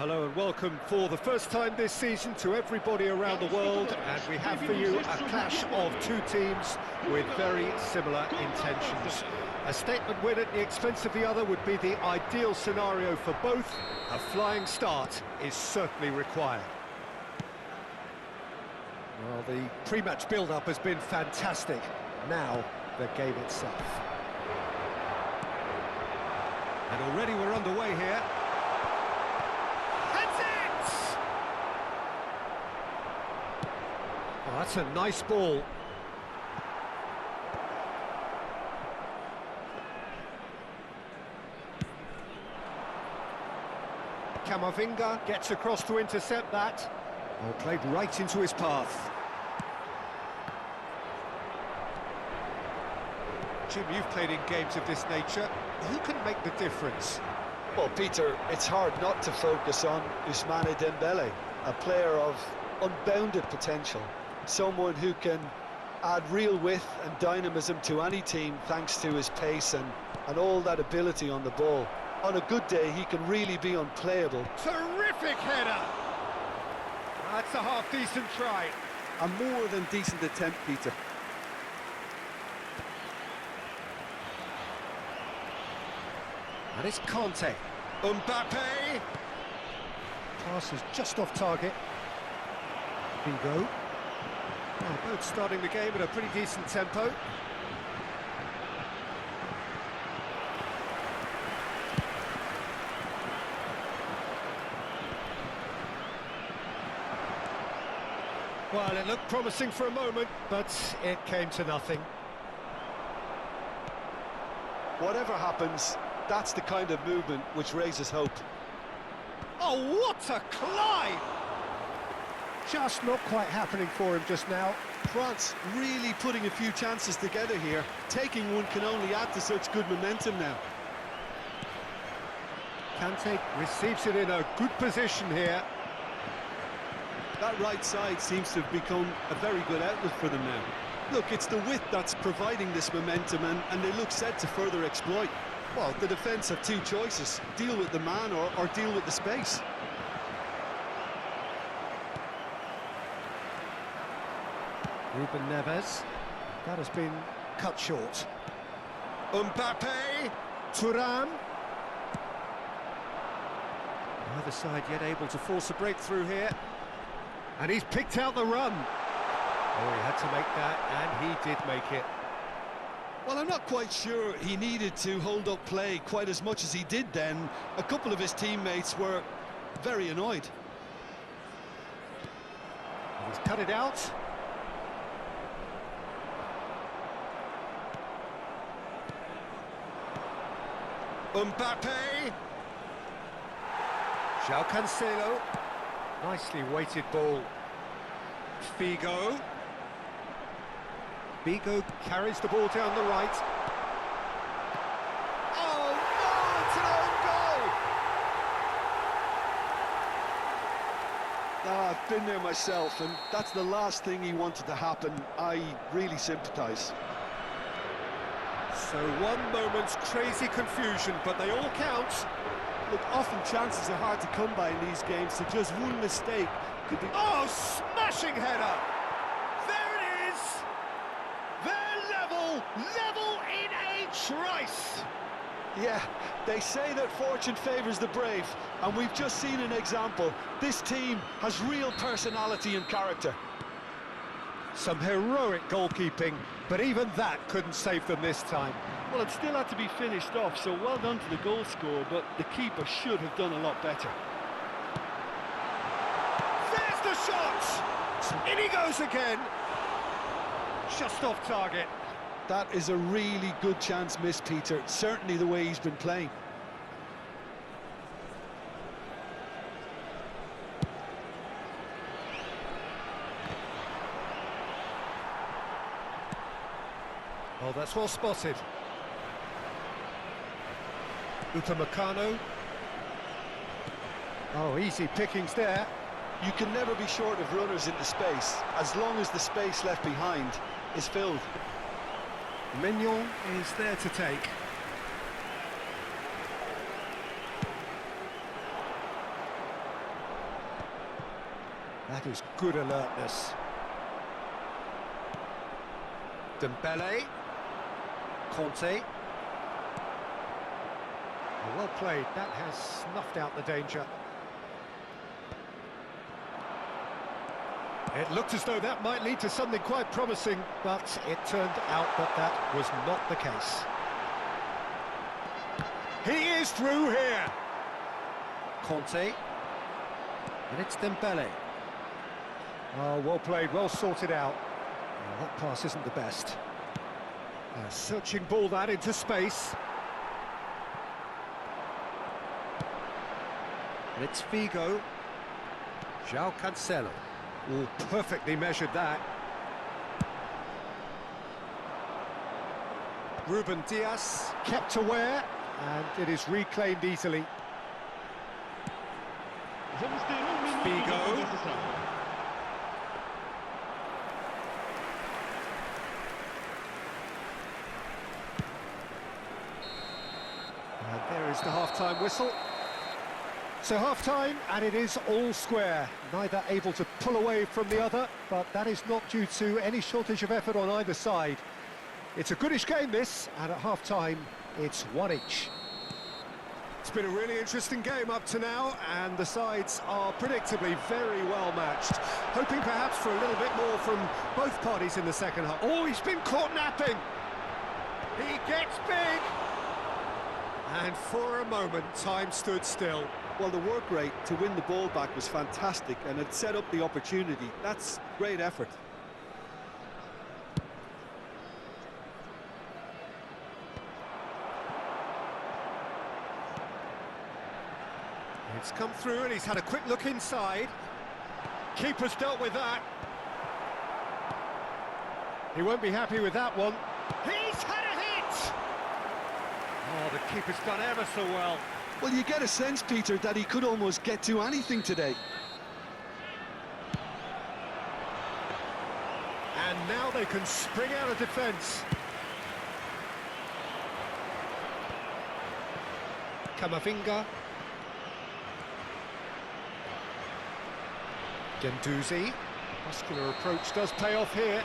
Hello and welcome for the first time this season to everybody around the world, and we have for you a clash of two teams with very similar intentions. A statement win at the expense of the other would be the ideal scenario for both. A flying start is certainly required. Well, the pre-match build-up has been fantastic. Now, the game itself. And already we're underway here. Oh, that's a nice ball. Camavinga gets across to intercept that. Oh, played right into his path. Jim, you've played in games of this nature. Who can make the difference? Well, Peter, it's hard not to focus on Ousmane Dembele, a player of unbounded potential. Someone who can add real width and dynamism to any team thanks to his pace and all that ability on the ball. On a good day, he can really be unplayable. Terrific header! That's a half-decent try. A more than decent attempt, Peter. And it's Conte. Mbappe! Pass is just off target. Figo. Oh, both starting the game at a pretty decent tempo. Well, it looked promising for a moment, but it came to nothing. Whatever happens, that's the kind of movement which raises hope. Oh, what a climb! Just not quite happening for him just now. France really putting a few chances together here. Taking one can only add to such good momentum now. Kante receives it in a good position here. That right side seems to have become a very good outlet for them now. Look, it's the width that's providing this momentum, and they look set to further exploit. Well, the defence have two choices: deal with the man or deal with the space. Ruben Neves. That has been cut short. Mbappe. Thuram. Neither side yet able to force a breakthrough here. And he's picked out the run. Oh, he had to make that, and he did make it. Well, I'm not quite sure he needed to hold up play quite as much as he did then. A couple of his teammates were very annoyed. And he's cut it out. Mbappe. João Cancelo. Nicely weighted ball. Figo. Figo carries the ball down the right. Oh no, it's an own goal! I've been there myself, and that's the last thing he wanted to happen. I really sympathise. So one moment's crazy confusion, but they all count. Look, often chances are hard to come by in these games, so just one mistake could be... Oh, smashing header! There it is! They're level in a trice! Yeah, they say that fortune favours the brave, and we've just seen an example. This team has real personality and character. Some heroic goalkeeping, but even that couldn't save them this time. Well, it still had to be finished off, so well done to the goal scorer, but the keeper should have done a lot better. There's the shot! In he goes again! Just off target. That is a really good chance missed, Peter. Certainly the way he's been playing. Oh, that's well spotted. Upamecano. Oh, easy pickings there. You can never be short of runners into space, as long as the space left behind is filled. Mignon is there to take. That is good alertness. Dembele. Conte. Well played, that has snuffed out the danger. It looked as though that might lead to something quite promising, but it turned out that that was not the case. He is through here! Conte. And it's Dembele. Oh, well played, well sorted out. Oh, that pass isn't the best. A searching ball that into space. And it's Figo. João Cancelo. Oh, perfectly measured that. Ruben Dias kept aware, and it is reclaimed easily. Figo. And there is the half-time whistle. So half-time, and it is all square. Neither able to pull away from the other, but that is not due to any shortage of effort on either side. It's a goodish game, this, and at half-time, it's one each. It's been a really interesting game up to now, and the sides are predictably very well matched. Hoping perhaps for a little bit more from both parties in the second half. Oh, he's been caught napping! He gets big! And for a moment, time stood still. Well, the work rate to win the ball back was fantastic, and it set up the opportunity. That's great effort. It's come through and he's had a quick look inside. Keeper's dealt with that. He won't be happy with that one. He's had a hit! Oh, the keeper's done ever so well. Well, you get a sense, Peter, that he could almost get to anything today. And now they can spring out of defence. Camavinga. Guendouzi. Muscular approach does pay off here.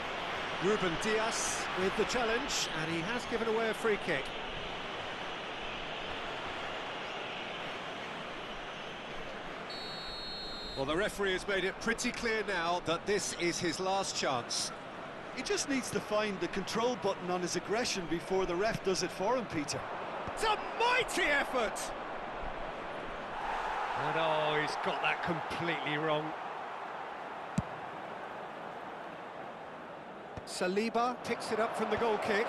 Ruben Dias with the challenge, and he has given away a free kick. Well, the referee has made it pretty clear now that this is his last chance. He just needs to find the control button on his aggression before the ref does it for him, Peter. It's a mighty effort! And oh, he's got that completely wrong. Saliba picks it up from the goal kick.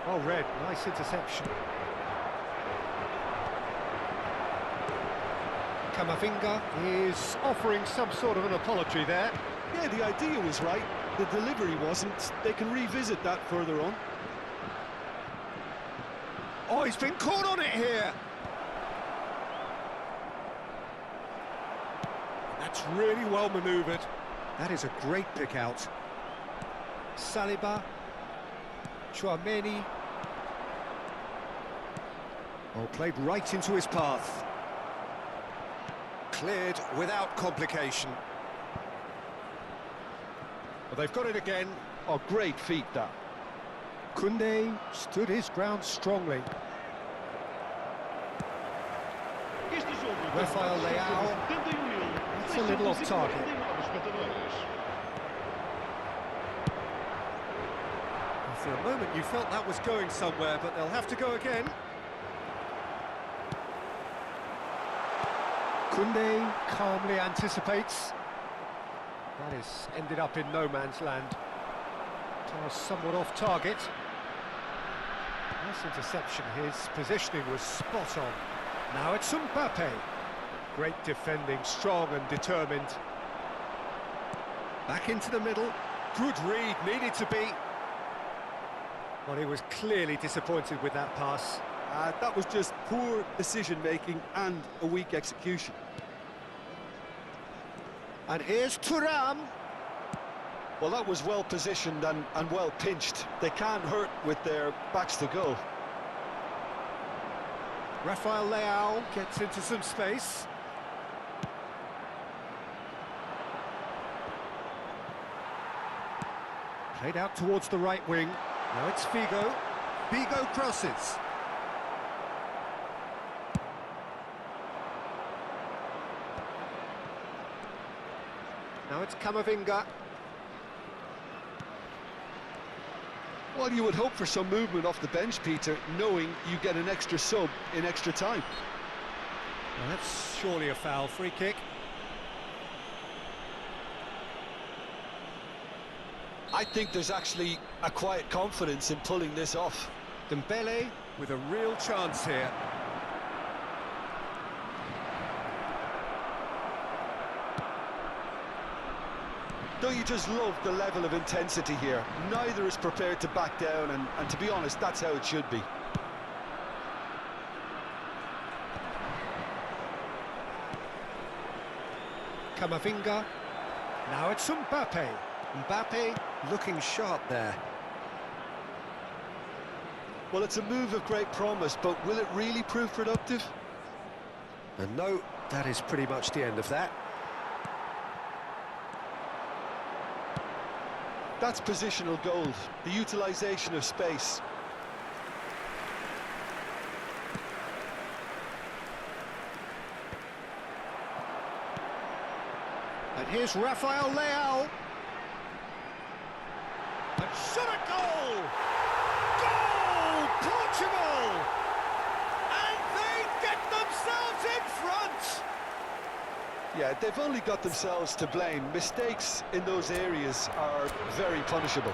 Oh, Red, nice interception. Camavinga is offering some sort of an apology there. Yeah, the idea was right. The delivery wasn't. They can revisit that further on. Oh, he's been caught on it here. That's really well manoeuvred. That is a great pick out. Saliba. Chouameni. Oh, played right into his path. Cleared without complication. Well, they've got it again. Oh, great feat, that. Koundé stood his ground strongly. Rafael Leao. That's a little off target. For a moment you felt that was going somewhere, but they'll have to go again. Koundé calmly anticipates. That is ended up in no man's land. Toss somewhat off target. Nice interception. His positioning was spot on. Now it's Mbappe. Great defending, strong and determined. Back into the middle. Good read, needed to be. Well, he was clearly disappointed with that pass. That was just poor decision-making and a weak execution. And here's Thuram. Well, that was well positioned and well pinched. They can't hurt with their backs to goal. Rafael Leao gets into some space. Played out towards the right wing. Now it's Figo. Figo crosses. Now it's Camavinga. Well, you would hope for some movement off the bench, Peter, knowing you get an extra sub in extra time. Well, that's surely a foul. Free kick. I think there's actually a quiet confidence in pulling this off. Dembele with a real chance here. Don't you just love the level of intensity here? Neither is prepared to back down, and to be honest, that's how it should be. Camavinga. Now it's Mbappe. Mbappe looking sharp there. Well, it's a move of great promise, but will it really prove productive? And no, that is pretty much the end of that. That's positional gold, the utilisation of space. And here's Rafael Leao. And shot a goal! Goal! Portugal! And they get themselves in front! Yeah, they've only got themselves to blame. Mistakes in those areas are very punishable.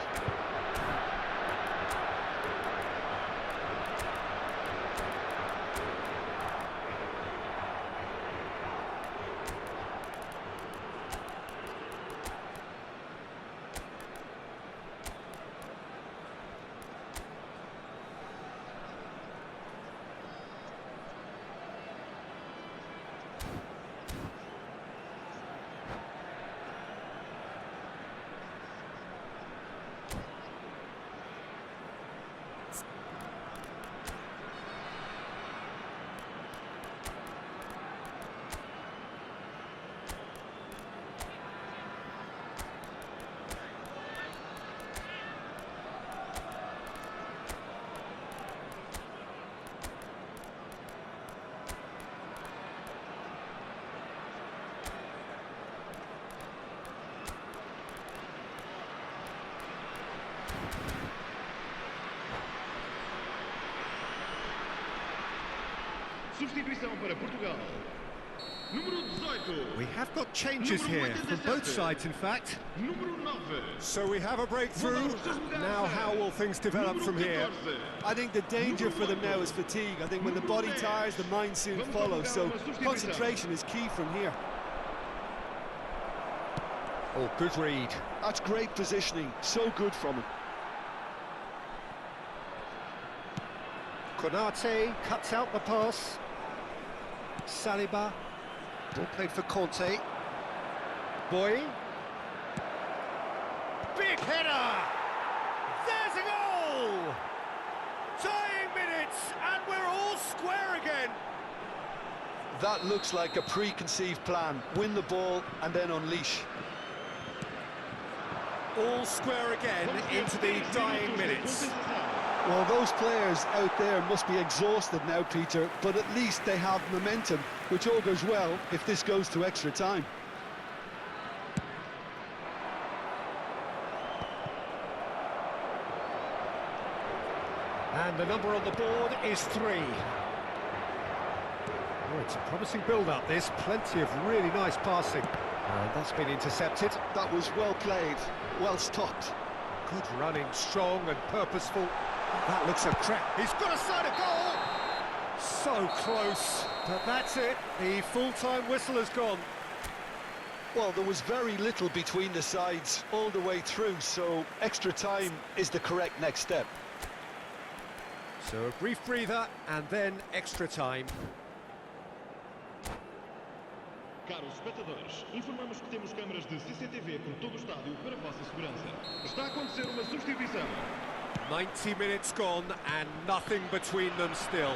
Substituição para Portugal. Número 18. We have got changes here, from both sides in fact. Número 9. So we have a breakthrough. Now how will things develop from here? I think the danger for them now is fatigue. I think when the body tires, the mind soon follows. So concentration is key from here. Oh, good read. That's great positioning. So good from him. Konate cuts out the pass. Saliba. Ball played for Conte. Boy. Big header! There's a goal! Tying minutes, and we're all square again. That looks like a preconceived plan. Win the ball and then unleash. All square again into the dying minutes. Well, those players out there must be exhausted now, Peter, but at least they have momentum, which augurs well if this goes to extra time. And the number on the board is 3. Oh, it's a promising build-up, this. Plenty of really nice passing. And that's been intercepted. That was well played, well stopped. Good running, strong and purposeful. That looks a crack. He's got a side of goal! So close. But that's it. The full-time whistle has gone. Well, there was very little between the sides all the way through, so extra time is the correct next step. So a brief breather and then extra time. Caros espectadores, informamos que temos câmaras de CCTV por todo o estádio para a vossa segurança. Está a acontecer uma substituição. 90 minutes gone and nothing between them still.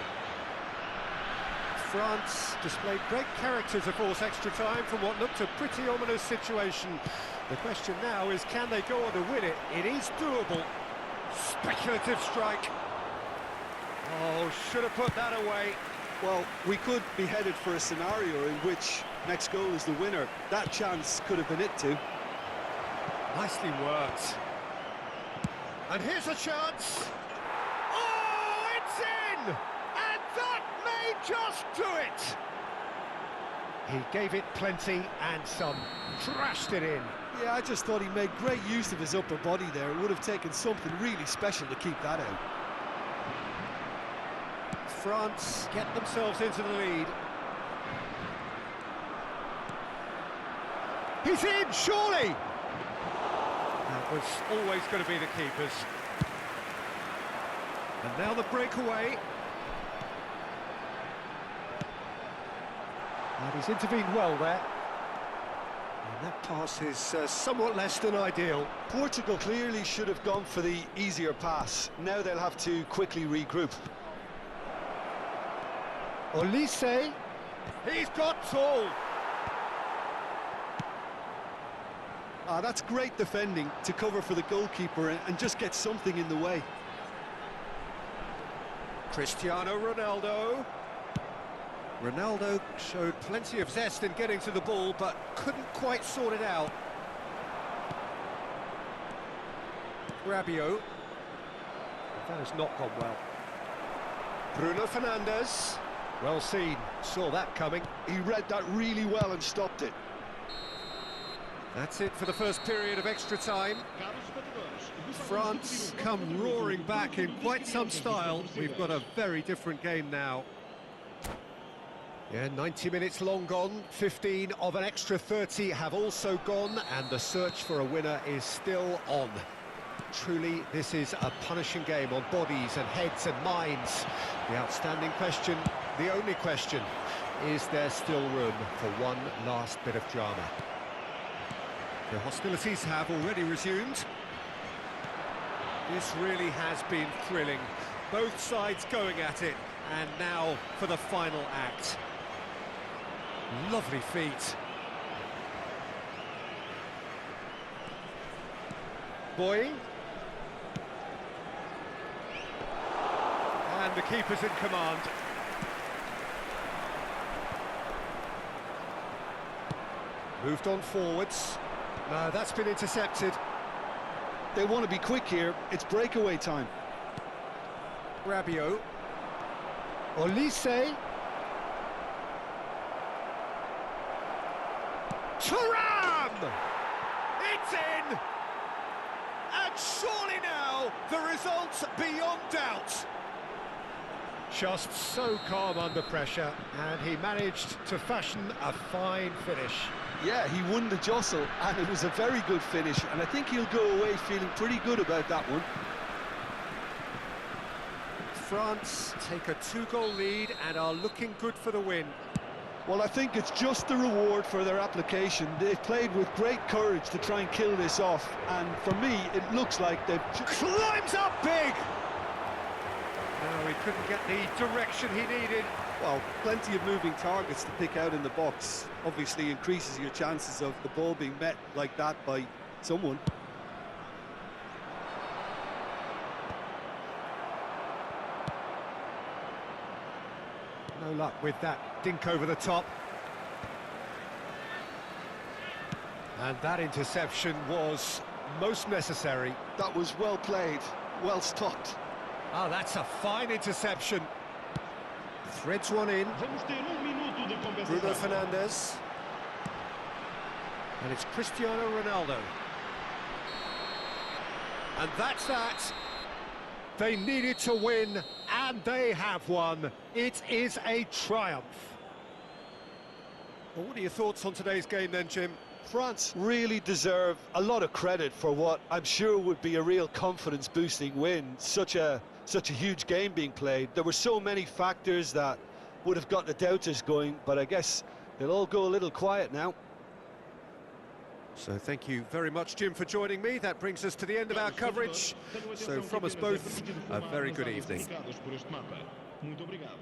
France displayed great character to force extra time from what looked a pretty ominous situation. The question now is, can they go on to win it? It is doable. Speculative strike. Oh, should have put that away. Well, we could be headed for a scenario in which next goal is the winner. That chance could have been it too. Nicely worked. And here's a chance. Oh, it's in! And that may just do it! He gave it plenty and some. Trashed it in. Yeah, I just thought he made great use of his upper body there. It would have taken something really special to keep that out. France get themselves into the lead. He's in, surely! That was always going to be the keepers. And now the breakaway. And he's intervened well there. And that pass is somewhat less than ideal. Portugal clearly should have gone for the easier pass. Now they'll have to quickly regroup. Olise, he's got tall. That's great defending to cover for the goalkeeper and just get something in the way. Cristiano Ronaldo. Ronaldo showed plenty of zest in getting to the ball, but couldn't quite sort it out. Rabiot. That has not gone well. Bruno Fernandes. Well seen, saw that coming. He read that really well and stopped it. That's it for the first period of extra time. France come roaring back in quite some style. We've got a very different game now. Yeah, 90 minutes long gone, 15 of an extra 30 have also gone, and the search for a winner is still on. Truly, this is a punishing game on bodies and heads and minds. The outstanding question, the only question, is there still room for one last bit of drama? The hostilities have already resumed. This really has been thrilling. Both sides going at it, and now for the final act. Lovely feet. Boy. And the keeper's in command. Moved on forwards. No, that's been intercepted. They want to be quick here. It's breakaway time. Rabiot. Olise. Thuram! It's in! And surely now, the result's beyond doubt. Just so calm under pressure, and he managed to fashion a fine finish. Yeah, he won the jostle, and it was a very good finish, and I think he'll go away feeling pretty good about that one. France take a 2-goal lead and are looking good for the win. Well, I think it's just the reward for their application. They've played with great courage to try and kill this off, and for me, it looks like they've... Climbs up big! No, he couldn't get the direction he needed. Well, plenty of moving targets to pick out in the box. Obviously increases your chances of the ball being met like that by someone. No luck with that dink over the top. And that interception was most necessary. That was well played, well stopped. Oh, that's a fine interception. Threads one in. Bruno Fernandes. And it's Cristiano Ronaldo. And that's that. They needed to win, and they have won. It is a triumph. Well, what are your thoughts on today's game then, Jim? France really deserve a lot of credit for what I'm sure would be a real confidence-boosting win. Such a huge game being played. There were so many factors that would have got the doubters going, but I guess they'll all go a little quiet now. So thank you very much, Jim, for joining me. That brings us to the end of our coverage. So from us both, a very good evening. Muito obrigado.